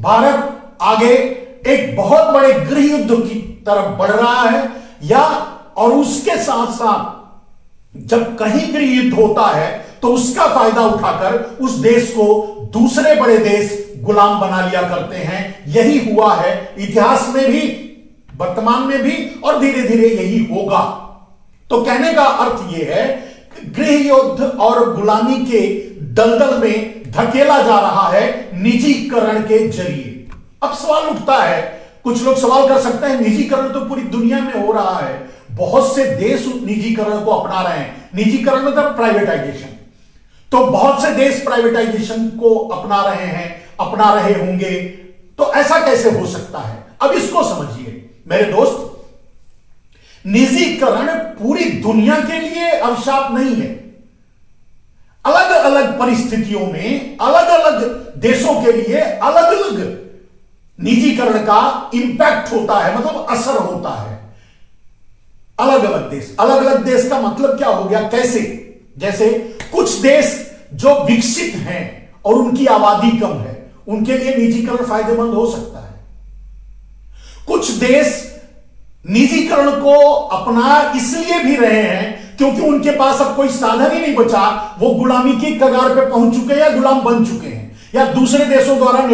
भारत आगे एक बहुत बड़े गृह युद्ध की तरफ बढ़ रहा है, या और उसके साथ साथ जब कहीं गृह युद्ध होता है तो उसका फायदा उठाकर उस देश को दूसरे बड़े देश गुलाम बना लिया करते हैं। यही हुआ है इतिहास में भी, वर्तमान में भी, और धीरे धीरे यही होगा। तो कहने का अर्थ यह है कि गृह युद्ध और गुलामी के दलदल में धकेला जा रहा है निजीकरण के जरिए। अब सवाल उठता है, कुछ लोग सवाल कर सकते हैं, निजीकरण तो पूरी दुनिया में हो रहा है, बहुत से देश निजीकरण को अपना रहे हैं। निजीकरण मतलब प्राइवेटाइजेशन, तो बहुत से देश प्राइवेटाइजेशन को अपना रहे हैं, अपना रहे होंगे। तो ऐसा कैसे हो सकता है? अब इसको समझिए मेरे दोस्त, निजीकरण पूरी दुनिया के लिए अभिशाप नहीं है। अलग अलग परिस्थितियों में अलग अलग देशों के लिए अलग अलग निजीकरण का इंपैक्ट होता है, मतलब असर होता है। अलग अलग देश का मतलब क्या हो गया, कैसे? जैसे कुछ देश जो विकसित हैं और उनकी आबादी कम है, उनके लिए निजीकरण फायदेमंद हो सकता है। कुछ देश निजीकरण को अपना इसलिए भी रहे हैं क्योंकि उनके पास अब कोई साधन ही नहीं बचा, वो गुलामी की कगार पे पहुंच चुके हैं या गुलाम बन चुके हैं, या दूसरे देशों द्वारा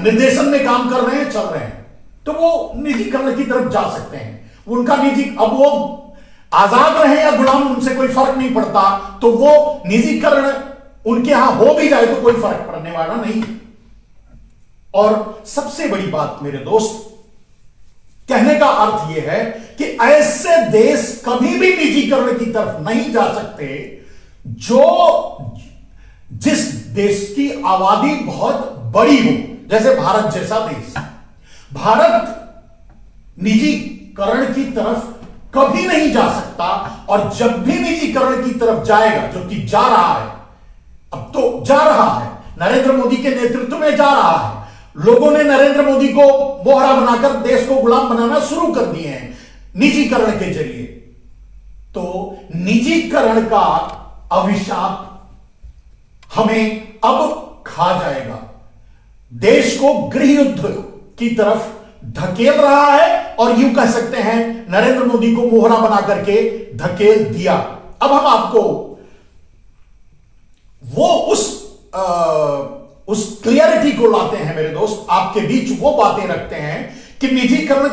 निर्देशन में काम कर रहे हैं, चल रहे हैं, तो वो निजीकरण की तरफ जा सकते हैं। उनका निजी, अब वो आजाद रहे या गुलाम, उनसे कोई फर्क नहीं पड़ता, तो वो निजीकरण उनके यहां हो भी जाए तो कोई फर्क पड़ने वाला नहीं। और सबसे बड़ी बात मेरे दोस्त, कहने का अर्थ यह है कि ऐसे देश कभी भी निजीकरण की तरफ नहीं जा सकते जिस देश की आबादी बहुत बड़ी हो, जैसे भारत जैसा देश। भारत निजीकरण की तरफ कभी नहीं जा सकता, और जब भी निजीकरण की तरफ जाएगा, जो कि जा रहा है, अब तो जा रहा है, नरेंद्र मोदी के नेतृत्व में जा रहा है, लोगों ने नरेंद्र मोदी को मोहरा बनाकर देश को गुलाम बनाना शुरू कर दिए हैं निजीकरण के जरिए। तो निजीकरण का अभिशाप हमें अब खा जाएगा, देश को गृह युद्ध की तरफ धकेल रहा है, और यूं कह सकते हैं नरेंद्र मोदी को मोहरा बना करके धकेल दिया। अब हम आपको वो उस क्लियरिटी को लाते हैं मेरे दोस्त, आपके बीच वो बातें रखते हैं कि निजीकरण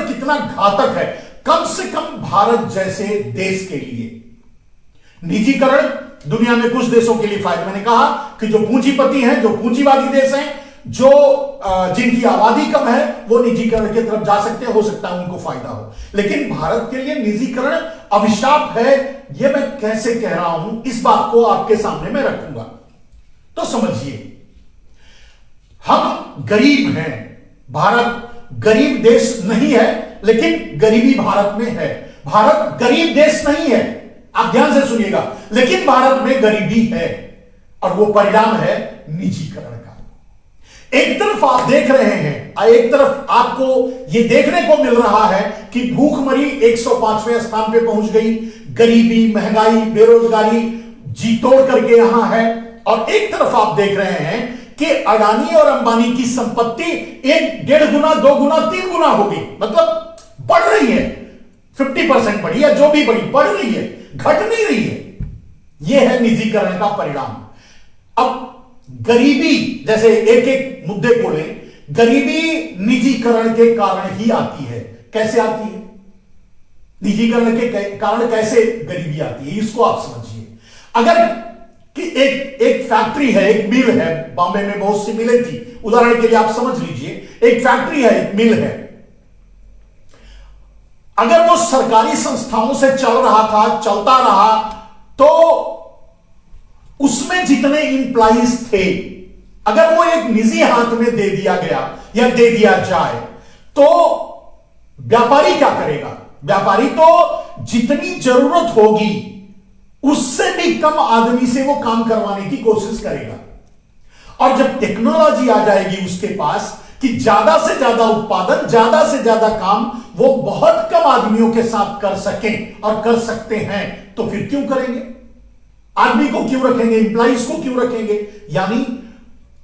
कितना घातक है, कम से कम भारत जैसे देश के लिए। निजीकरण दुनिया में कुछ देशों के लिए फायदा, मैंने कहा कि जो पूंजीपति हैं, जो पूंजीवादी देश हैं, जो जिनकी आबादी कम है, वो निजीकरण की तरफ जा सकते हैं, हो सकता है उनको फायदा हो। लेकिन भारत के लिए निजीकरण अभिशाप है, यह मैं कैसे कह रहा हूं, इस बात को आपके सामने मैं रखूंगा। तो समझिए, हम गरीब हैं, भारत गरीब देश नहीं है, लेकिन गरीबी भारत में है। भारत गरीब देश नहीं है, आप ध्यान से सुनिएगा, लेकिन भारत में गरीबी है, और वो परिणाम है निजीकरण का। एक तरफ आप देख रहे हैं, एक तरफ आपको यह देखने को मिल रहा है कि भूखमरी 105वें स्थान पे पहुंच गई, गरीबी, महंगाई, बेरोजगारी जी तोड़ करके यहां है, और एक तरफ आप देख रहे हैं कि अडानी और अंबानी की संपत्ति 1.5 गुना, 2 गुना, 3 गुना हो गई, मतलब बढ़ रही है, 50% बढ़ी या जो भी बढ़ी, बढ़ रही है, घट नहीं रही है। यह है निजीकरण का परिणाम। अब गरीबी, जैसे एक एक मुद्दे को लें, गरीबी निजीकरण के कारण ही आती है। कैसे आती है? निजीकरण के कारण कैसे गरीबी आती है, इसको आप समझिए। अगर कि एक फैक्ट्री है, एक मिल है, बॉम्बे में बहुत सी मिलें थी, उदाहरण के लिए आप समझ लीजिए, एक फैक्ट्री है, एक मिल है, अगर वो सरकारी संस्थाओं से चल रहा था, चलता रहा, तो उसमें जितने इंप्लॉइज थे, अगर वो एक निजी हाथ में दे दिया गया या दे दिया जाए, तो व्यापारी क्या करेगा? व्यापारी तो जितनी जरूरत होगी उससे भी कम आदमी से वो काम करवाने की कोशिश करेगा। और जब टेक्नोलॉजी आ जाएगी उसके पास कि ज्यादा से ज्यादा उत्पादन, ज्यादा से ज्यादा काम वो बहुत कम आदमियों के साथ कर सकें और कर सकते हैं, तो फिर क्यों करेंगे? आदमी को क्यों रखेंगे? इंप्लॉइज को क्यों रखेंगे? यानी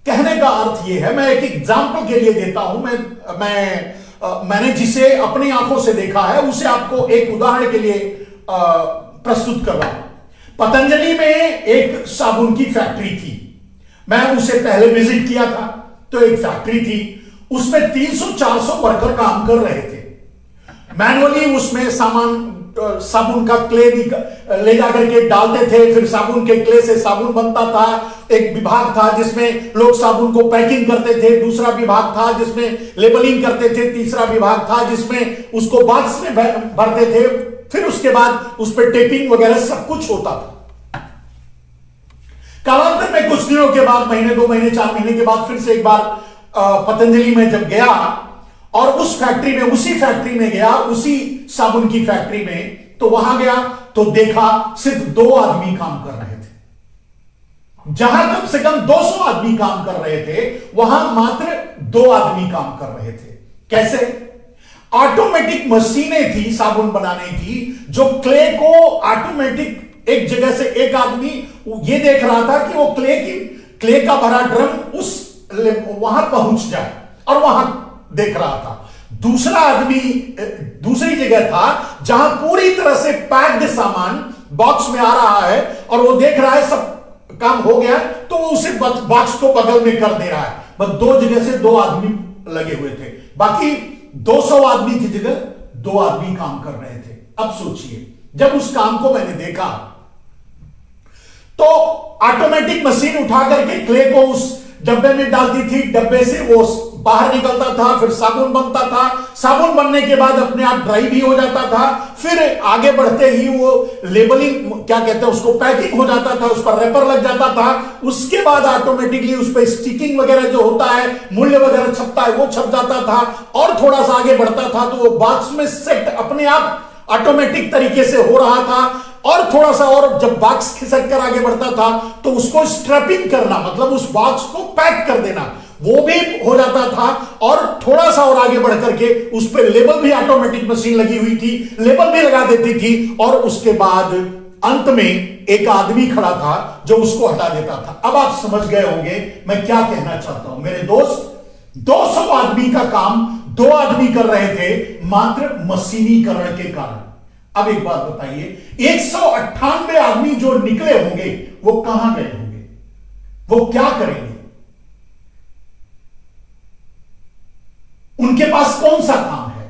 कहने का अर्थ यह है, मैं एक एग्जाम्पल के लिए देता हूं, मैंने जिसे अपनी आंखों से देखा है उसे आपको एक उदाहरण के लिए प्रस्तुत कर रहा हूं। पतंजलि में एक साबुन की फैक्ट्री थी, मैं उसे पहले विजिट किया था। तो एक फैक्ट्री थी, उसमें 300-400 वर्कर काम कर रहे थे। मैनुअली उसमें साबुन का क्ले ले जाकर के डालते थे, फिर साबुन के क्ले से साबुन बनता था। एक विभाग था जिसमें लोग साबुन को पैकिंग करते थे, दूसरा विभाग था जिसमें लेबलिंग करते थे, तीसरा विभाग था जिसमें उसको बॉक्स में भरते थे, फिर उसके बाद उस पर टेपिंग वगैरह सब कुछ होता था। कालांतर में कुछ दिनों के बाद, महीने 2 महीने 4 महीने के बाद, फिर से एक बार पतंजलि में जब गया और उस फैक्ट्री में, उसी फैक्ट्री में गया, उसी साबुन की फैक्ट्री में, तो वहां गया तो देखा सिर्फ 2 आदमी काम कर रहे थे। जहां कम से कम 200 आदमी काम कर रहे थे, वहां मात्र 2 आदमी काम कर रहे थे। कैसे? ऑटोमेटिक मशीनें थी साबुन बनाने की, जो क्ले को ऑटोमेटिक एक जगह से एक आदमी ये देख रहा था कि वो क्ले का भरा ड्रम उस वहां पहुंच जाए, और वहां देख रहा था। दूसरा आदमी दूसरी जगह था जहां पूरी तरह से पैक्ड सामान बॉक्स में आ रहा है, और वो देख रहा है सब काम हो गया, तो वो उसे बॉक्स को बगल में कर दे रहा है। बस 2 जगह से 2 आदमी लगे हुए थे, बाकी 200 आदमी की जगह 2 आदमी काम कर रहे थे। अब सोचिए, जब उस काम को मैंने देखा तो ऑटोमेटिक मशीन उठा करके क्ले को उस डब्बे में डालती थी, डब्बे से वो बाहर निकलता था, फिर साबुन बनता था, साबुन बनने के बाद अपने आप ड्राई भी हो जाता था, फिर आगे बढ़ते ही वो लेबलिंग, क्या कहते हैं उसको, पैकिंग हो जाता था, उस पर रैपर लग जाता था, उसके बाद ऑटोमेटिकली उस पर स्टिकिंग वगैरह जो होता है, मूल्य वगैरह छपता है, वो छप जाता था, और थोड़ा सा आगे बढ़ता था तो वो बॉक्स में सेट अपने आप ऑटोमेटिक तरीके से हो रहा था, और थोड़ा सा और जब बॉक्स खिसक कर आगे बढ़ता था तो उसको स्ट्रैपिंग करना, मतलब उस बॉक्स को पैक कर देना, वो भी हो जाता था, और थोड़ा सा और आगे बढ़ करके उस पर लेबल भी ऑटोमेटिक मशीन लगी हुई थी, लेबल भी लगा देती थी, और उसके बाद अंत में एक आदमी खड़ा था जो उसको हटा देता था। अब आप समझ गए होंगे मैं क्या कहना चाहता हूं। मेरे दोस्त, 200 आदमी का काम 2 आदमी कर रहे थे, मात्र मशीनीकरण के कारण। अब एक बात बताइए, 198 आदमी जो निकले होंगे वो कहां गए होंगे, वो क्या करेंगे, उनके पास कौन सा काम है?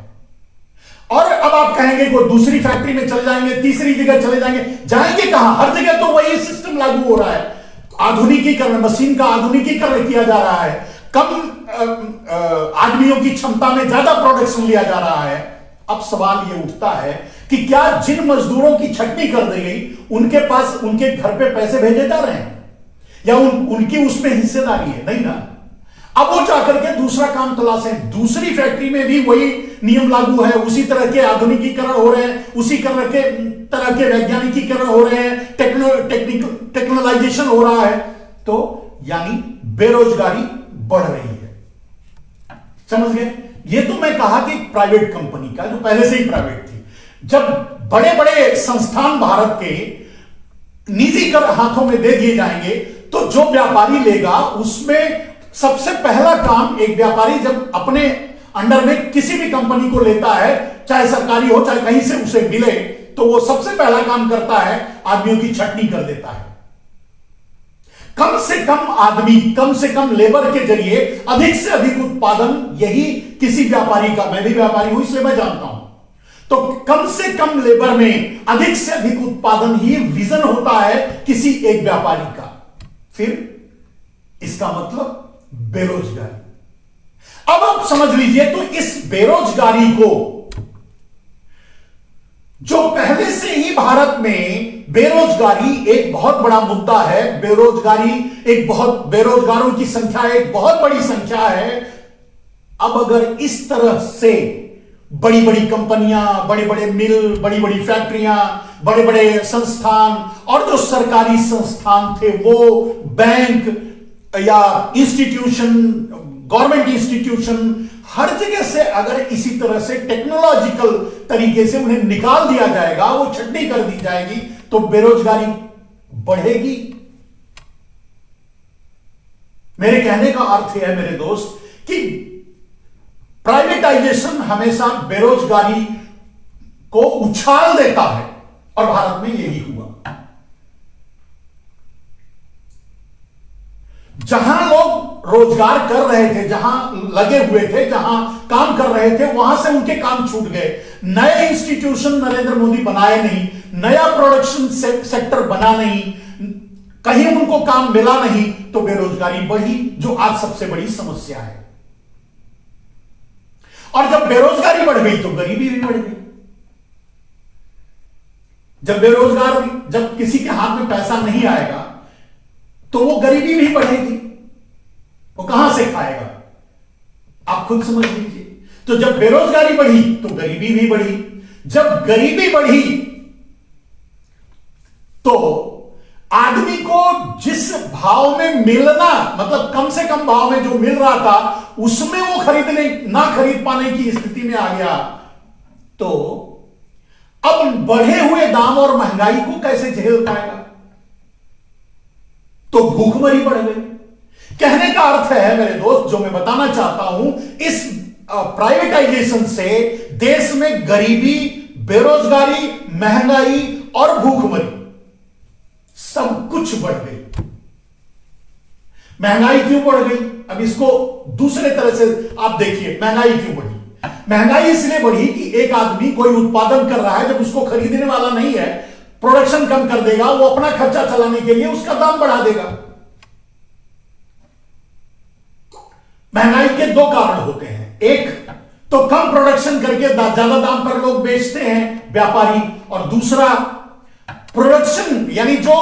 और अब आप कहेंगे कोई दूसरी फैक्ट्री में चले जाएंगे, तीसरी जगह चले जाएंगे कहां? हर जगह तो वही सिस्टम लागू हो रहा है, आधुनिकीकरण, मशीन का आधुनिकीकरण किया जा रहा है, कम आदमियों की क्षमता में ज्यादा प्रोडक्शन लिया जा रहा है। अब सवाल यह उठता है कि क्या जिन मजदूरों की छटनी कर दी गई उनके पास उनके घर पे पैसे भेजे जा रहे हैं, या उनकी उसमें हिस्सेदारी है? नहीं ना। अब वो जाकर के दूसरा काम तलाशें। दूसरी फैक्ट्री में भी वही नियम लागू है, उसी तरह के आधुनिकीकरण हो रहे हैं, उसी तरह के वैज्ञानिकीकरण हो रहे हैं, टेक्नोलाइजेशन हो रहा है, तो यानी बेरोजगारी बढ़ रही है। समझ गए? ये तो मैं कहा कि प्राइवेट कंपनी का, जो पहले से ही प्राइवेट थी। जब बड़े बड़े संस्थान भारत के निजी कर हाथों में दे दिए जाएंगे, तो जो व्यापारी लेगा उसमें सबसे पहला काम, एक व्यापारी जब अपने अंडर में किसी भी कंपनी को लेता है, चाहे सरकारी हो चाहे कहीं से उसे मिले, तो वो सबसे पहला काम करता है, आदमियों की छटनी कर देता है। कम से कम आदमी, कम से कम लेबर के जरिए अधिक से अधिक उत्पादन, यही किसी व्यापारी का, मैं भी व्यापारी हूं इसलिए मैं जानता हूं, तो कम से कम लेबर में अधिक से अधिक उत्पादन ही विजन होता है किसी एक व्यापारी का। फिर इसका मतलब बेरोजगारी। अब आप समझ लीजिए, तो इस बेरोजगारी को, जो पहले से ही भारत में बेरोजगारी एक बहुत बड़ा मुद्दा है, बेरोजगारों की संख्या एक बहुत बड़ी संख्या है। अब अगर इस तरह से बड़ी बड़ी कंपनियां, बड़े बड़े मिल, बड़ी बड़ी फैक्ट्रियां, बड़े बड़े संस्थान, और जो सरकारी संस्थान थे वो बैंक या इंस्टीट्यूशन, गवर्नमेंट इंस्टीट्यूशन, हर जगह से अगर इसी तरह से टेक्नोलॉजिकल तरीके से उन्हें निकाल दिया जाएगा, वो छटनी कर दी जाएगी, तो बेरोजगारी बढ़ेगी। मेरे कहने का अर्थ यह है मेरे दोस्त कि प्राइवेटाइजेशन हमेशा बेरोजगारी को उछाल देता है और भारत में यही हुआ। जहां लोग रोजगार कर रहे थे, जहां लगे हुए थे, जहां काम कर रहे थे, वहां से उनके काम छूट गए। नए इंस्टीट्यूशन नरेंद्र मोदी बनाए नहीं, नया प्रोडक्शन सेक्टर बना नहीं, कहीं उनको काम मिला नहीं, तो बेरोजगारी बढ़ी, जो आज सबसे बड़ी समस्या है। और जब बेरोजगारी बढ़ गई तो गरीबी भी बढ़ गई। जब किसी के हाथ में पैसा नहीं आएगा तो वो गरीबी भी बढ़ेगी, वो कहां से खाएगा, आप खुद समझ लीजिए। तो जब बेरोजगारी बढ़ी तो गरीबी भी बढ़ी, जब गरीबी बढ़ी तो आदमी को जिस भाव में मिलना, मतलब कम से कम भाव में जो मिल रहा था उसमें वो ना खरीद पाने की स्थिति में आ गया। तो अब बढ़े हुए दाम और महंगाई को कैसे झेल पाएगा, तो भूखमरी बढ़ गई। कहने का अर्थ है मेरे दोस्त, जो मैं बताना चाहता हूं, इस प्राइवेटाइजेशन से देश में गरीबी, बेरोजगारी, महंगाई और भूखमरी सब कुछ बढ़ गई। महंगाई क्यों बढ़ गई? अब इसको दूसरे तरह से आप देखिए, महंगाई क्यों बढ़ी? महंगाई इसलिए बढ़ी कि एक आदमी कोई उत्पादन कर रहा है, जब उसको खरीदने वाला नहीं है, प्रोडक्शन कम कर देगा, वो अपना खर्चा चलाने के लिए उसका दाम बढ़ा देगा। महंगाई के दो कारण होते हैं, एक तो कम प्रोडक्शन करके ज्यादा दाम पर लोग बेचते हैं व्यापारी, और दूसरा प्रोडक्शन यानी जो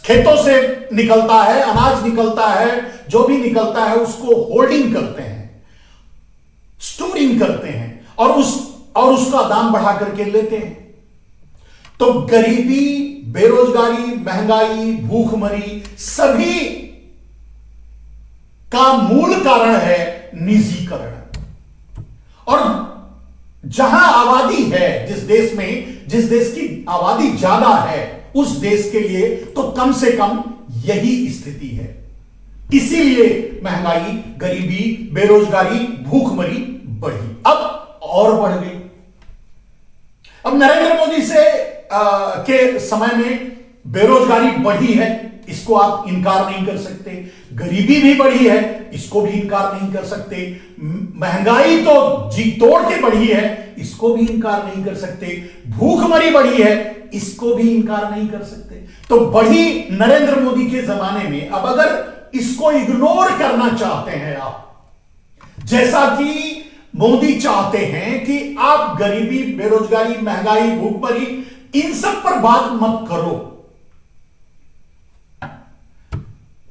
खेतों से निकलता है, अनाज निकलता है, जो भी निकलता है उसको होल्डिंग करते हैं, स्टोरिंग करते हैं और उसका दाम बढ़ा करके लेते हैं। तो गरीबी, बेरोजगारी, महंगाई, भूखमरी सभी का मूल कारण है निजीकरण। और जहां आबादी है, जिस देश की आबादी ज्यादा है, उस देश के लिए तो कम से कम यही स्थिति है। इसीलिए महंगाई, गरीबी, बेरोजगारी, भूखमरी बढ़ी, अब और बढ़ गई। अब नरेंद्र मोदी के समय में बेरोजगारी बढ़ी है, इसको आप इनकार नहीं कर सकते। गरीबी भी बढ़ी है, इसको भी इनकार नहीं कर सकते। महंगाई तो जी तोड़ के बढ़ी है, इसको भी इनकार नहीं कर सकते। भूखमरी बढ़ी है, इसको भी इनकार नहीं कर सकते। तो बढ़ी नरेंद्र मोदी के जमाने में। अब अगर इसको इग्नोर करना चाहते हैं आप, जैसा कि मोदी चाहते हैं कि आप गरीबी, बेरोजगारी, महंगाई, भूखमरी, इन सब पर बात मत करो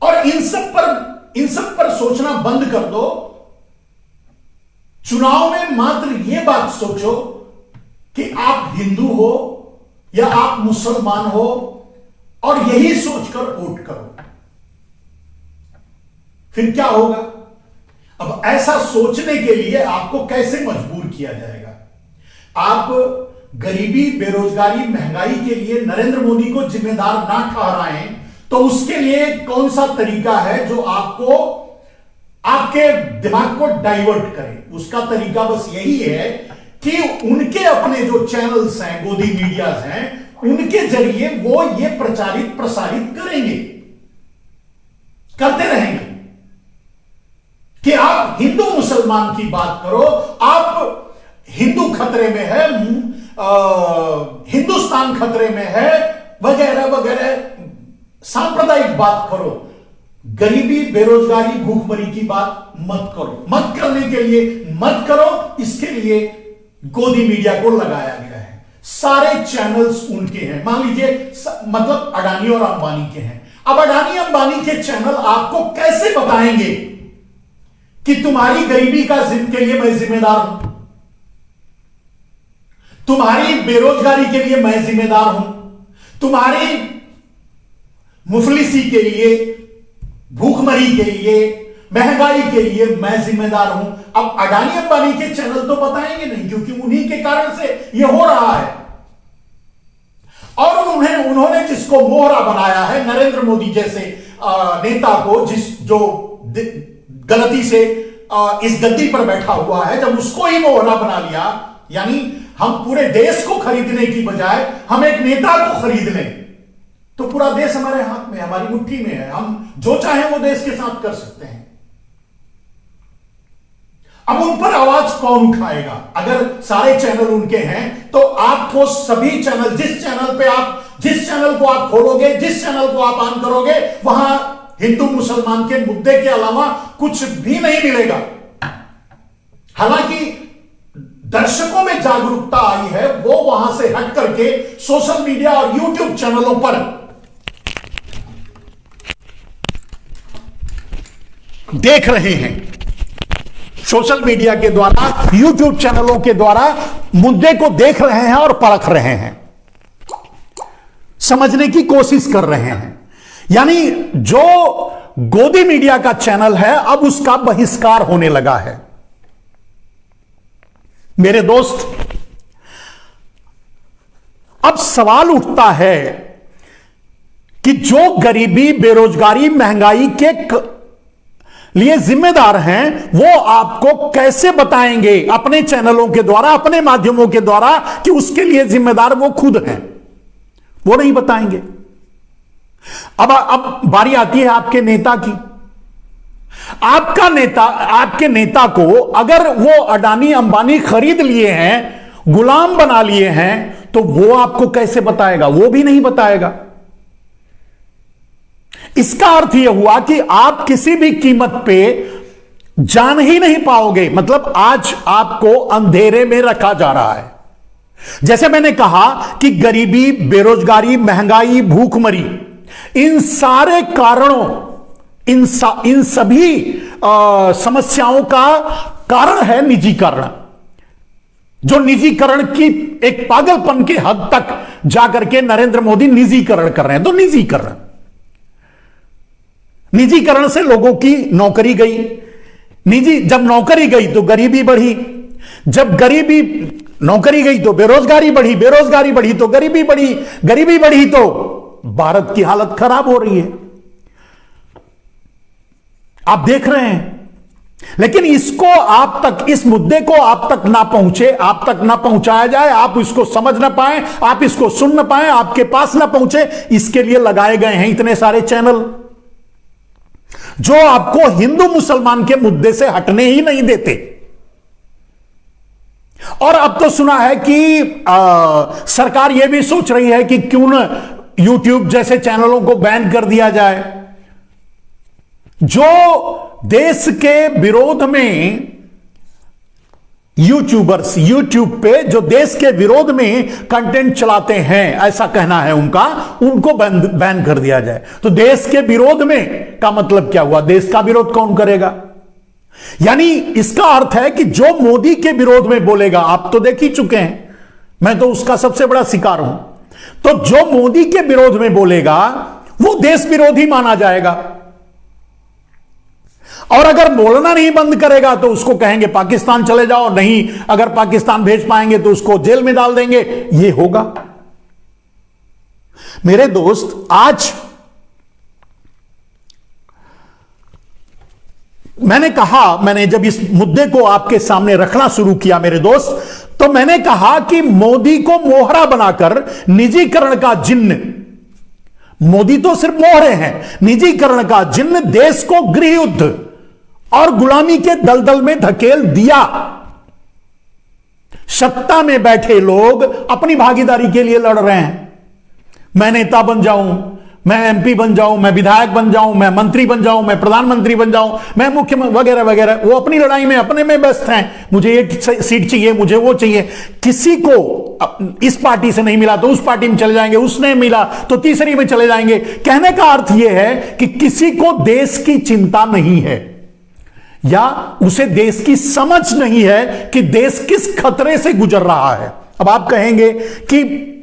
और इन सब पर सोचना बंद कर दो। चुनाव में मात्र यह बात सोचो कि आप हिंदू हो या आप मुसलमान हो, और यही सोचकर वोट करो। फिर क्या होगा? अब ऐसा सोचने के लिए आपको कैसे मजबूर किया जाएगा? आप गरीबी, बेरोजगारी, महंगाई के लिए नरेंद्र मोदी को जिम्मेदार ना ठहराएं, तो उसके लिए कौन सा तरीका है जो आपके दिमाग को डाइवर्ट करे? उसका तरीका बस यही है कि उनके अपने जो चैनल्स हैं, गोदी मीडियाज हैं, उनके जरिए वो ये प्रसारित करेंगे, करते रहेंगे कि आप हिंदू मुसलमान की बात करो, आप हिंदू खतरे में है, हिंदुस्तान खतरे में है, वगैरह वगैरह सांप्रदायिक बात करो। गरीबी, बेरोजगारी, भूखमरी की बात मत करो। मत करने के लिए मत करो, इसके लिए गोदी मीडिया को लगाया गया है। सारे चैनल्स उनके हैं, मान लीजिए मतलब अडानी और अंबानी के हैं। अब अडानी अंबानी के चैनल आपको कैसे बताएंगे कि तुम्हारी गरीबी के लिए मैं जिम्मेदार हूं, तुम्हारी बेरोजगारी के लिए मैं जिम्मेदार हूं, तुम्हारी मुफलिसी के लिए, भूखमरी के लिए, महंगाई के लिए मैं जिम्मेदार हूं। अब अडानी अंबानी के चैनल तो बताएंगे नहीं, क्योंकि उन्हीं के कारण से यह हो रहा है। और उन्होंने जिसको मोहरा बनाया है, नरेंद्र मोदी जैसे नेता को, जो गलती से इस गद्दी पर बैठा हुआ है, जब उसको ही मोहरा बना लिया, यानी हम पूरे देश को खरीदने की बजाय हम एक नेता को खरीद लें, तो पूरा देश हमारे हाथ में, हमारी मुट्ठी में है, हम जो चाहें वो देश के साथ कर सकते हैं। अब उन पर आवाज कौन उठाएगा? अगर सारे चैनल उनके हैं तो आपको सभी चैनल, जिस चैनल को आप खोलोगे, जिस चैनल को आप ऑन करोगे, वहां हिंदू मुसलमान के मुद्दे के अलावा कुछ भी नहीं मिलेगा। हालांकि दर्शकों में जागरूकता आई है, वो वहां से हट करके सोशल मीडिया और यूट्यूब चैनलों पर देख रहे हैं, सोशल मीडिया के द्वारा, यूट्यूब चैनलों के द्वारा मुद्दे को देख रहे हैं और परख रहे हैं, समझने की कोशिश कर रहे हैं। यानी जो गोदी मीडिया का चैनल है, अब उसका बहिष्कार होने लगा है। मेरे दोस्त, अब सवाल उठता है कि जो गरीबी, बेरोजगारी, महंगाई के लिए जिम्मेदार हैं, वो आपको कैसे बताएंगे अपने चैनलों के द्वारा, अपने माध्यमों के द्वारा, कि उसके लिए जिम्मेदार वो खुद हैं? वो नहीं बताएंगे। अब बारी आती है आपके नेता की। आपके नेता को अगर वो अडानी अंबानी खरीद लिए हैं, गुलाम बना लिए हैं, तो वो आपको कैसे बताएगा? वो भी नहीं बताएगा। इसका अर्थ यह हुआ कि आप किसी भी कीमत पे जान ही नहीं पाओगे। मतलब आज आपको अंधेरे में रखा जा रहा है। जैसे मैंने कहा कि गरीबी, बेरोजगारी, महंगाई, भूखमरी, इन सारे कारणों, इन सभी समस्याओं का कारण है निजीकरण। जो निजीकरण की एक पागलपन के हद तक जाकर के नरेंद्र मोदी निजीकरण कर रहे हैं। तो निजीकरण से लोगों की नौकरी गई। जब नौकरी गई तो गरीबी बढ़ी, जब नौकरी गई तो बेरोजगारी बढ़ी, बेरोजगारी बढ़ी तो गरीबी बढ़ी, गरीबी बढ़ी तो भारत की हालत खराब हो रही है। आप देख रहे हैं। लेकिन इसको आप तक, इस मुद्दे को आप तक ना पहुंचे, आप तक ना पहुंचाया जाए, आप इसको समझ ना पाए, आप इसको सुन ना पाए, आपके पास ना पहुंचे, इसके लिए लगाए गए हैं इतने सारे चैनल जो आपको हिंदू मुसलमान के मुद्दे से हटने ही नहीं देते। और अब तो सुना है कि सरकार यह भी सोच रही है कि क्यों न यूट्यूब जैसे चैनलों को बैन कर दिया जाए। जो देश के विरोध में यूट्यूबर्स, यूट्यूब पे जो देश के विरोध में कंटेंट चलाते हैं, ऐसा कहना है उनका, उनको बैन कर दिया जाए। तो देश के विरोध में का मतलब क्या हुआ? देश का विरोध कौन करेगा? यानी इसका अर्थ है कि जो मोदी के विरोध में बोलेगा, आप तो देख ही चुके हैं, मैं तो उसका सबसे बड़ा शिकार हूं, तो जो मोदी के विरोध में बोलेगा वो देश विरोधी माना जाएगा। और अगर बोलना नहीं बंद करेगा तो उसको कहेंगे पाकिस्तान चले जाओ, नहीं अगर पाकिस्तान भेज पाएंगे तो उसको जेल में डाल देंगे। ये होगा। मेरे दोस्त, आज मैंने जब इस मुद्दे को आपके सामने रखना शुरू किया मेरे दोस्त, तो मैंने कहा कि मोदी को मोहरा बनाकर निजीकरण का जिन्न, मोदी तो सिर्फ मोहरे हैं, निजीकरण का जिन्न देश को गृह युद्ध और गुलामी के दलदल में धकेल दिया। सत्ता में बैठे लोग अपनी भागीदारी के लिए लड़ रहे हैं। मैं नेता बन जाऊं, मैं एमपी बन जाऊं, मैं विधायक बन जाऊं, मैं मंत्री बन जाऊं, मैं प्रधानमंत्री बन जाऊं, मैं मुख्यमंत्री वगैरह वगैरह। वो अपनी लड़ाई में अपने में व्यस्त हैं। मुझे एक सीट चाहिए, मुझे वो चाहिए। किसी को इस पार्टी से नहीं मिला तो उस पार्टी में चले जाएंगे, उसने मिला तो तीसरी में चले जाएंगे। कहने का अर्थ यह है कि किसी को देश की चिंता नहीं है, या उसे देश की समझ नहीं है कि देश किस खतरे से गुजर रहा है। अब आप कहेंगे कि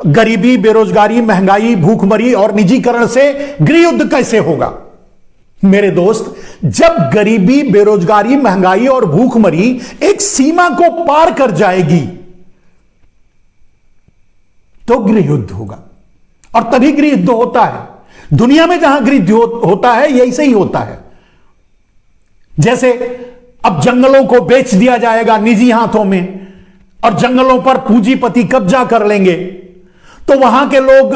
गरीबी, बेरोजगारी, महंगाई, भूखमरी और निजीकरण से गृह युद्ध कैसे होगा? मेरे दोस्त, जब गरीबी, बेरोजगारी, महंगाई और भूखमरी एक सीमा को पार कर जाएगी तो गृह युद्ध होगा। और तभी गृह युद्ध होता है। दुनिया में जहां गृह युद्ध होता है, यही से ही होता है। जैसे अब जंगलों को बेच दिया जाएगा निजी हाथों में और जंगलों पर पूंजीपति कब्जा कर लेंगे, तो वहां के लोग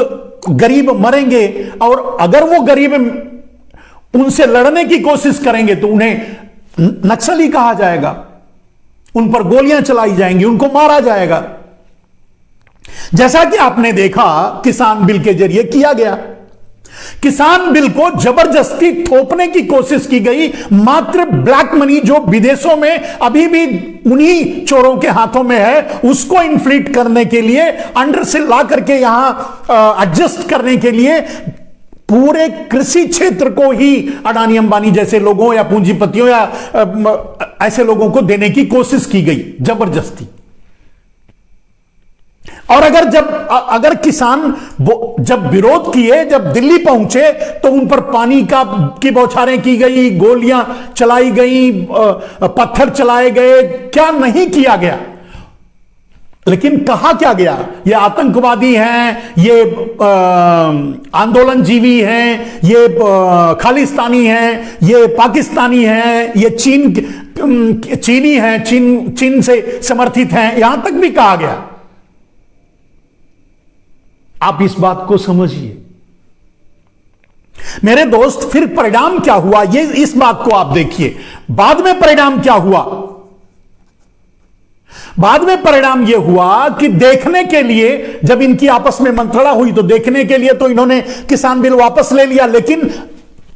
गरीब मरेंगे, और अगर वो गरीब उनसे लड़ने की कोशिश करेंगे तो उन्हें नक्सली कहा जाएगा, उन पर गोलियां चलाई जाएंगी, उनको मारा जाएगा। जैसा कि आपने देखा किसान बिल के जरिए किया गया। किसान बिल को जबरदस्ती थोपने की कोशिश की गई। मात्र ब्लैक मनी जो विदेशों में अभी भी उन्हीं चोरों के हाथों में है, उसको इन्फ्लेट करने के लिए, अंडर से ला करके यहां एडजस्ट करने के लिए पूरे कृषि क्षेत्र को ही अडानी अंबानी जैसे लोगों या पूंजीपतियों या ऐसे लोगों को देने की कोशिश की गई जबरदस्ती। और अगर किसान जब विरोध किए, जब दिल्ली पहुंचे, तो उन पर पानी की बौछारें की गई, गोलियां चलाई गई, पत्थर चलाए गए, क्या नहीं किया गया। लेकिन कहा क्या गया, ये आतंकवादी हैं, ये आंदोलनजीवी हैं, ये खालिस्तानी हैं, ये पाकिस्तानी हैं, ये चीनी हैं, चीन से समर्थित हैं, यहां तक भी कहा गया। आप इस बात को समझिए मेरे दोस्त। फिर परिणाम क्या हुआ, ये इस बात को आप देखिए। बाद में परिणाम क्या हुआ, बाद में परिणाम यह हुआ कि देखने के लिए, जब इनकी आपस में मंत्रणा हुई तो देखने के लिए तो इन्होंने किसान बिल वापस ले लिया, लेकिन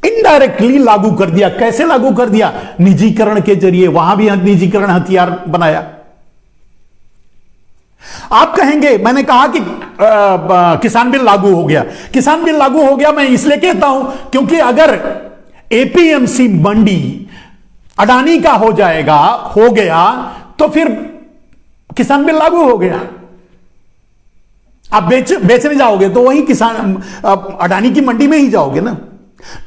इनडायरेक्टली लागू कर दिया। कैसे लागू कर दिया? निजीकरण के जरिए। वहां भी निजीकरण हथियार बनाया। आप कहेंगे, मैंने कहा कि किसान बिल लागू हो गया। किसान बिल लागू हो गया मैं इसलिए कहता हूं क्योंकि अगर एपीएमसी मंडी अडानी का हो गया तो फिर किसान बिल लागू हो गया। आप बेचने जाओगे तो वही अडानी की मंडी में ही जाओगे ना।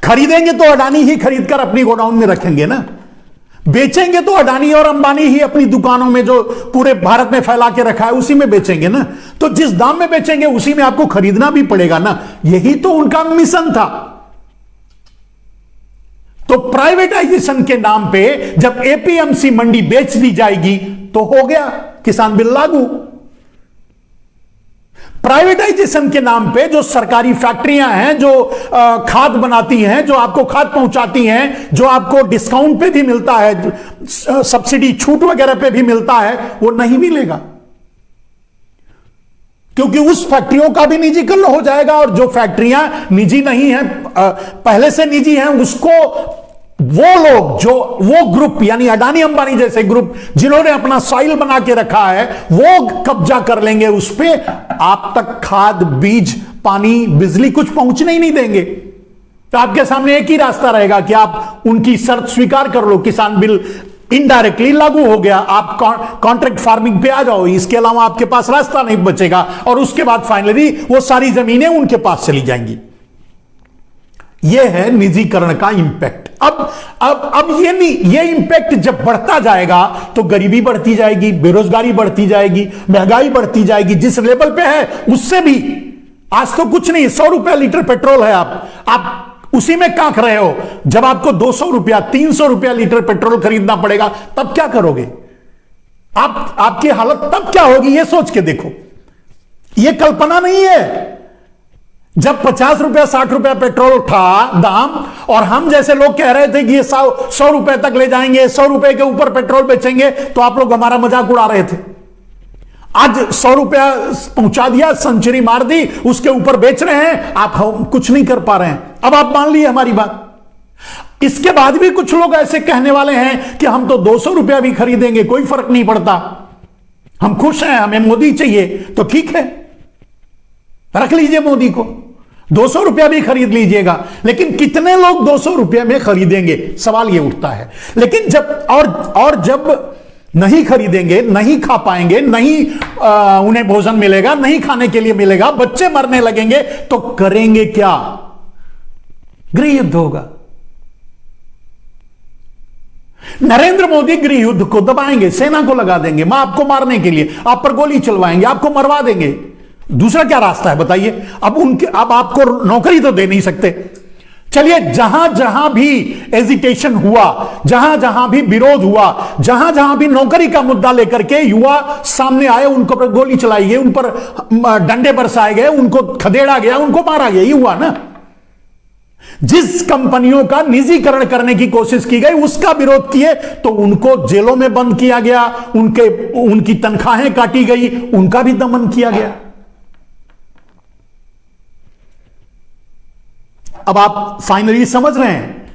खरीदेंगे तो अडानी ही खरीद कर अपनी गोडाउन में रखेंगे ना। बेचेंगे तो अडानी और अंबानी ही अपनी दुकानों में जो पूरे भारत में फैला के रखा है उसी में बेचेंगे ना। तो जिस दाम में बेचेंगे उसी में आपको खरीदना भी पड़ेगा ना। यही तो उनका मिशन था। तो प्राइवेटाइजेशन के नाम पे जब एपीएमसी मंडी बेच दी जाएगी तो हो गया किसान बिल लागू। प्राइवेटाइजेशन के नाम पे जो सरकारी फैक्ट्रियां हैं, जो खाद बनाती हैं, जो आपको खाद पहुंचाती हैं, जो आपको डिस्काउंट पे भी मिलता है, सब्सिडी छूट वगैरह पे भी मिलता है, वो नहीं मिलेगा क्योंकि उस फैक्ट्रियों का भी निजीकरण हो जाएगा। और जो फैक्ट्रियां निजी नहीं हैं, पहले से निजी हैं, उसको वो लोग वो ग्रुप यानी अडानी अंबानी जैसे ग्रुप जिन्होंने अपना सॉइल बना के रखा है, वो कब्जा कर लेंगे उस पे। आप तक खाद, बीज, पानी, बिजली कुछ पहुंचने ही नहीं देंगे। तो आपके सामने एक ही रास्ता रहेगा कि आप उनकी शर्त स्वीकार कर लो। किसान बिल इनडायरेक्टली लागू हो गया, आप कॉन्ट्रैक्ट फार्मिंग पे आ जाओ। इसके अलावा आपके पास रास्ता नहीं बचेगा। और उसके बाद फाइनली वो सारी जमीनें उनके पास चली जाएंगी। यह है निजीकरण का इंपैक्ट। अब ये इंपैक्ट जब बढ़ता जाएगा तो गरीबी बढ़ती जाएगी, बेरोजगारी बढ़ती जाएगी, महंगाई बढ़ती जाएगी। जिस लेवल पे है उससे भी आज तो कुछ नहीं, 100 रुपया लीटर पेट्रोल है, आप उसी में कांख रहे हो। जब आपको 200 रुपया, 300 रुपया लीटर पेट्रोल खरीदना पड़ेगा तब क्या करोगे? आपकी हालत तब क्या होगी? ये सोच के देखो। ये कल्पना नहीं है। जब 50 रुपया 60 रुपया पेट्रोल था दाम, और हम जैसे लोग कह रहे थे कि ये 100 रुपए तक ले जाएंगे, 100 रुपए के ऊपर पेट्रोल बेचेंगे, तो आप लोग हमारा मजाक उड़ा रहे थे। आज 100 रुपया पहुंचा दिया, सेंचुरी मार दी, उसके ऊपर बेच रहे हैं, आप कुछ नहीं कर पा रहे हैं। अब आप मान लिए हमारी बात। इसके बाद भी कुछ लोग ऐसे कहने वाले हैं कि हम तो 200 रुपया भी खरीदेंगे, कोई फर्क नहीं पड़ता, हम खुश हैं, हमें मोदी चाहिए। तो ठीक है, रख लीजिए मोदी को, 200 रुपया भी खरीद लीजिएगा। लेकिन कितने लोग 200 रुपया में खरीदेंगे, सवाल ये उठता है। लेकिन जब नहीं खरीदेंगे, नहीं खा पाएंगे, नहीं उन्हें भोजन मिलेगा, नहीं खाने के लिए मिलेगा, बच्चे मरने लगेंगे, तो करेंगे क्या? गृह युद्ध होगा। नरेंद्र मोदी गृह युद्ध को दबाएंगे, सेना को लगा देंगे, मां आपको मारने के लिए, आप पर गोली चलवाएंगे, आपको मरवा देंगे। दूसरा क्या रास्ता है बताइए? अब आपको नौकरी तो दे नहीं सकते, चलिए, जहां जहां भी एजिटेशन हुआ, जहां जहां भी विरोध हुआ, जहां जहां भी नौकरी का मुद्दा लेकर के युवा सामने आए, उनको पर गोली चलाई गई, उन पर डंडे बरसाए गए, उनको खदेड़ा गया, उनको मारा गया, ये हुआ ना। जिस कंपनियों का निजीकरण करने की कोशिश की गई, उसका विरोध किए तो उनको जेलों में बंद किया गया, उनकी तनख्वाहें काटी गई, उनका भी दमन किया गया। अब आप फाइनली समझ रहे हैं,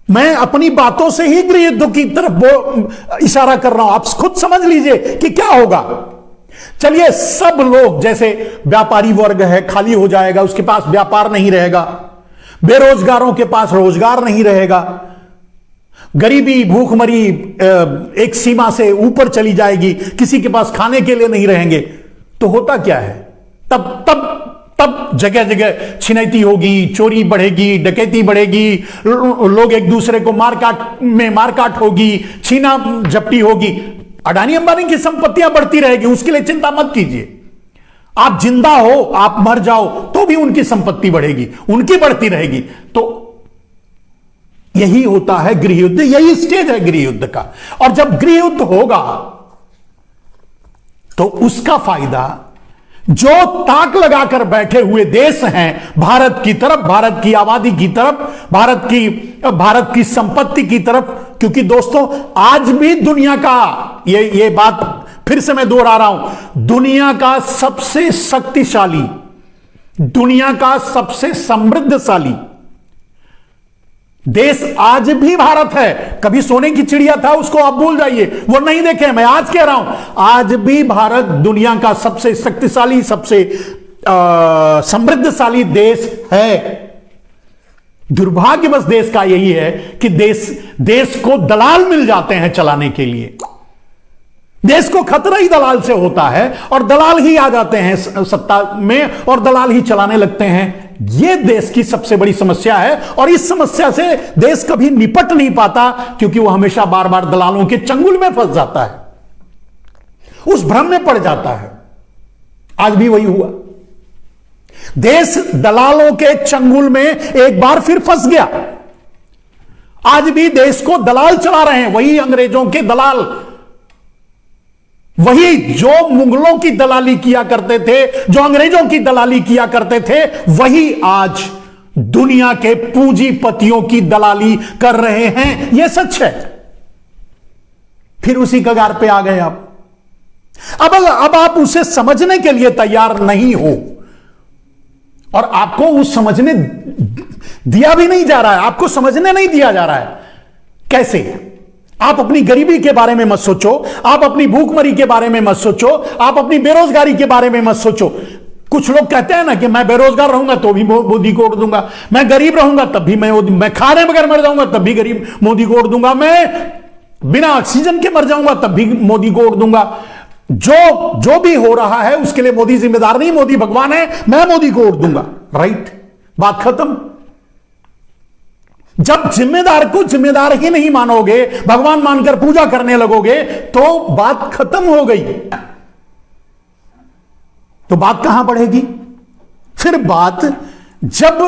मैं अपनी बातों से ही गृह युद्ध की तरफ इशारा कर रहा हूं। आप खुद समझ लीजिए कि क्या होगा। चलिए, सब लोग, जैसे व्यापारी वर्ग है, खाली हो जाएगा, उसके पास व्यापार नहीं रहेगा, बेरोजगारों के पास रोजगार नहीं रहेगा, गरीबी भूखमरी एक सीमा से ऊपर चली जाएगी, किसी के पास खाने के लिए नहीं रहेंगे, तो होता क्या है? तब तब तब जगह जगह छिनैती होगी, चोरी बढ़ेगी, डकैती बढ़ेगी, लोग एक दूसरे को मारकाट होगी, छीना झपटी होगी। अडानी अंबानी की संपत्तियां बढ़ती रहेगी, उसके लिए चिंता मत कीजिए। आप जिंदा हो, आप मर जाओ तो भी उनकी संपत्ति बढ़ेगी, उनकी बढ़ती रहेगी। तो यही होता है गृह युद्ध, यही स्टेज है गृह युद्ध का। और जब गृह युद्ध होगा तो उसका फायदा जो ताक लगाकर बैठे हुए देश हैं भारत की तरफ, भारत की आबादी की तरफ, भारत की संपत्ति की तरफ, क्योंकि दोस्तों आज भी दुनिया का, ये बात फिर से मैं दोहरा रहा हूं, दुनिया का सबसे शक्तिशाली, दुनिया का सबसे समृद्धशाली देश आज भी भारत है। कभी सोने की चिड़िया था, उसको आप भूल जाइए, वो नहीं देखे। मैं आज कह रहा हूं, आज भी भारत दुनिया का सबसे शक्तिशाली, सबसे समृद्धशाली देश है। दुर्भाग्यवश देश का यही है कि देश को दलाल मिल जाते हैं चलाने के लिए। देश को खतरा ही दलाल से होता है और दलाल ही आ जाते हैं सत्ता में और दलाल ही चलाने लगते हैं। यह देश की सबसे बड़ी समस्या है और इस समस्या से देश कभी निपट नहीं पाता, क्योंकि वह हमेशा बार बार दलालों के चंगुल में फंस जाता है, उस भ्रम में पड़ जाता है। आज भी वही हुआ, देश दलालों के चंगुल में एक बार फिर फंस गया। आज भी देश को दलाल चला रहे हैं, वही अंग्रेजों के दलाल, वही जो मुगलों की दलाली किया करते थे, जो अंग्रेजों की दलाली किया करते थे, वही आज दुनिया के पूंजीपतियों की दलाली कर रहे हैं। यह सच है। फिर उसी कगार पे आ गए आप। अब आप उसे समझने के लिए तैयार नहीं हो और आपको उस समझने दिया भी नहीं जा रहा है, आपको समझने नहीं दिया जा रहा है। कैसे? आप अपनी गरीबी के बारे में मत सोचो, आप अपनी भूखमरी के बारे में मत सोचो, आप अपनी बेरोजगारी के बारे में मत सोचो। कुछ लोग कहते हैं ना कि मैं बेरोजगार रहूंगा तो भी मोदी को वोट दूंगा, मैं गरीब रहूंगा तब भी मैं खाने बगैर मर जाऊंगा तब भी गरीब मोदी को वोट दूंगा, मैं बिना ऑक्सीजन के मर जाऊंगा तब भी मोदी को वोट दूंगा। जो भी हो रहा है उसके लिए मोदी जिम्मेदार नहीं, मोदी भगवान है, मैं मोदी को वोट दूंगा। राइट, बात खत्म। जब जिम्मेदार को जिम्मेदार ही नहीं मानोगे, भगवान मानकर पूजा करने लगोगे, तो बात खत्म हो गई। तो बात कहां बढ़ेगी? फिर बात जब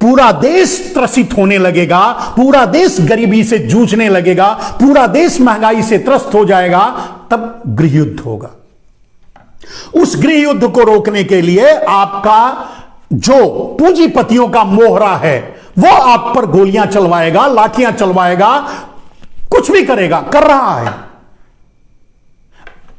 पूरा देश त्रसित होने लगेगा, पूरा देश गरीबी से जूझने लगेगा, पूरा देश महंगाई से त्रस्त हो जाएगा, तब गृह युद्ध होगा। उस गृह युद्ध को रोकने के लिए आपका जो पूंजीपतियों का मोहरा है वो आप पर गोलियां चलवाएगा, लाठियां चलवाएगा, कुछ भी करेगा, कर रहा है।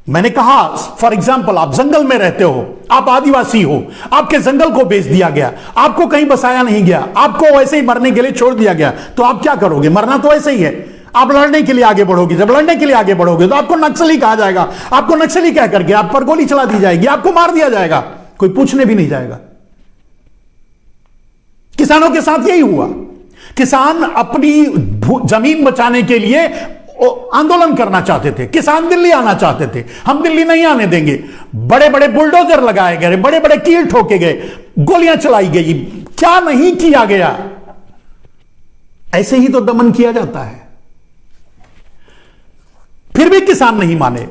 मैंने कहा, फॉर एग्जाम्पल, आप जंगल में रहते हो, आप आदिवासी हो, आपके जंगल को बेच दिया गया, आपको कहीं बसाया नहीं गया, आपको वैसे ही मरने के लिए छोड़ दिया गया, तो आप क्या करोगे? मरना तो ऐसे ही है। आप लड़ने के लिए आगे बढ़ोगे, जब लड़ने के लिए आगे बढ़ोगे तो आपको नक्सली कहा जाएगा, आपको नक्सली कह करके आप पर गोली चला दी जाएगी, आपको मार दिया जाएगा, कोई पूछने भी नहीं जाएगा। किसानों के साथ यही हुआ। किसान अपनी जमीन बचाने के लिए आंदोलन करना चाहते थे, किसान दिल्ली आना चाहते थे, हम दिल्ली नहीं आने देंगे, बड़े बड़े बुलडोजर लगाए गए, बड़े बड़े कील ठोके गए, गोलियां चलाई गई, क्या नहीं किया गया। ऐसे ही तो दमन किया जाता है। फिर भी किसान नहीं माने,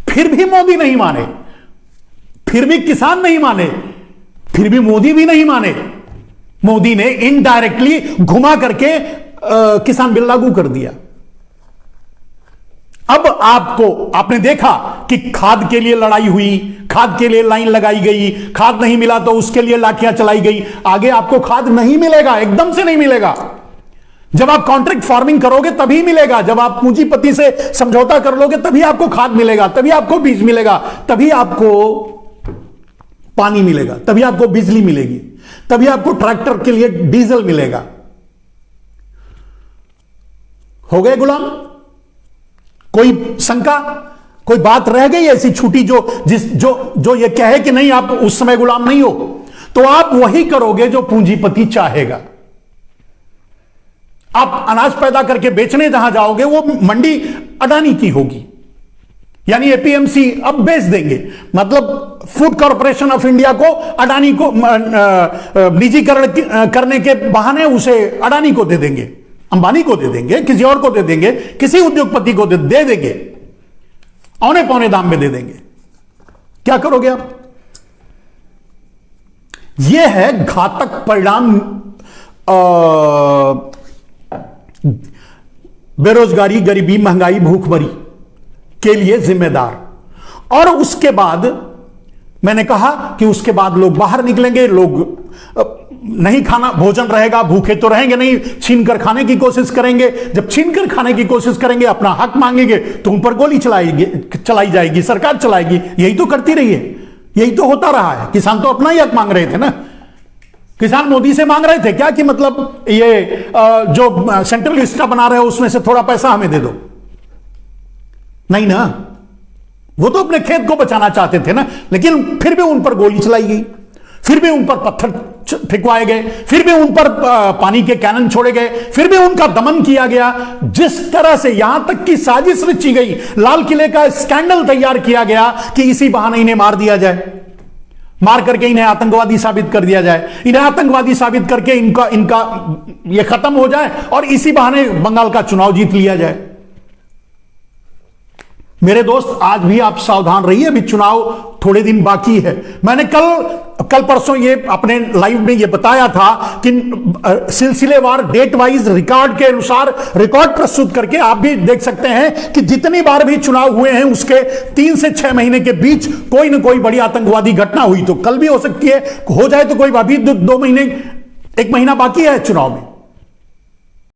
फिर भी मोदी नहीं माने, फिर भी किसान नहीं माने, फिर भी मोदी भी नहीं माने। मोदी ने इनडायरेक्टली घुमा करके किसान बिल लागू कर दिया। अब आपने देखा कि खाद के लिए लड़ाई हुई, खाद के लिए लाइन लगाई गई, खाद नहीं मिला तो उसके लिए लाठियां चलाई गई। आगे आपको खाद नहीं मिलेगा, एकदम से नहीं मिलेगा। जब आप कॉन्ट्रैक्ट फार्मिंग करोगे तभी मिलेगा, जब आप पूंजीपति से समझौता कर लोगे तभी आपको खाद मिलेगा, तभी आपको बीज मिलेगा, तभी आपको पानी मिलेगा, तभी आपको बिजली मिलेगी, तभी आपको ट्रैक्टर के लिए डीजल मिलेगा। हो गए गुलाम? कोई शंका, कोई बात रह गई ऐसी छूटी जो ये कहे कि नहीं आप उस समय गुलाम नहीं हो? तो आप वही करोगे जो पूंजीपति चाहेगा। आप अनाज पैदा करके बेचने जहां जाओगे वो मंडी अडानी की होगी, यानी एपीएमसी अब बेच देंगे, मतलब फूड कॉरपोरेशन ऑफ इंडिया को अडानी को निजीकरण करने के बहाने उसे अडानी को दे देंगे, अंबानी को दे देंगे, किसी और को दे देंगे, किसी उद्योगपति को दे देंगे, औने पौने दाम में दे देंगे। क्या करोगे आप? यह है घातक परिणाम बेरोजगारी, गरीबी, महंगाई, भूखमरी के लिए जिम्मेदार। और उसके बाद मैंने कहा कि उसके बाद लोग बाहर निकलेंगे, लोग नहीं खाना, भोजन रहेगा, भूखे तो रहेंगे नहीं, छीन कर खाने की कोशिश करेंगे। जब छीन कर खाने की कोशिश करेंगे, अपना हक मांगेंगे तो उन पर गोली चलाई जाएगी, सरकार चलाएगी। यही तो करती रही है, यही तो होता रहा है। किसान तो अपना ही हक मांग रहे थे ना, किसान मोदी से मांग रहे थे क्या कि मतलब ये जो सेंट्रल विस्टा बना रहे हो उसमें से थोड़ा पैसा हमें दे दो? नहीं ना, वो तो अपने खेत को बचाना चाहते थे ना। लेकिन फिर भी उन पर गोली चलाई गई, फिर भी उन पर पत्थर फेंकवाए गए, फिर भी उन पर पानी के कैनन छोड़े गए, फिर भी उनका दमन किया गया। जिस तरह से यहां तक की साजिश रची गई, लाल किले का स्कैंडल तैयार किया गया कि इसी बहाने इन्हें मार दिया जाए, मार करके इन्हें आतंकवादी साबित कर दिया जाए, इन्हें आतंकवादी साबित करके इनका ये खत्म हो जाए और इसी बहाने बंगाल का चुनाव जीत लिया जाए। मेरे दोस्त, आज भी आप सावधान रहिए, अभी चुनाव थोड़े दिन बाकी है। मैंने कल परसों ये अपने लाइव में ये बताया था कि सिलसिलेवार डेट वाइज रिकॉर्ड के अनुसार रिकॉर्ड प्रस्तुत करके आप भी देख सकते हैं कि जितनी बार भी चुनाव हुए हैं उसके 3 से 6 महीने के बीच कोई ना कोई बड़ी आतंकवादी घटना हुई। तो कल भी हो सकती है, हो जाए तो कोई, अभी 2 महीने, 1 महीना बाकी है चुनाव में।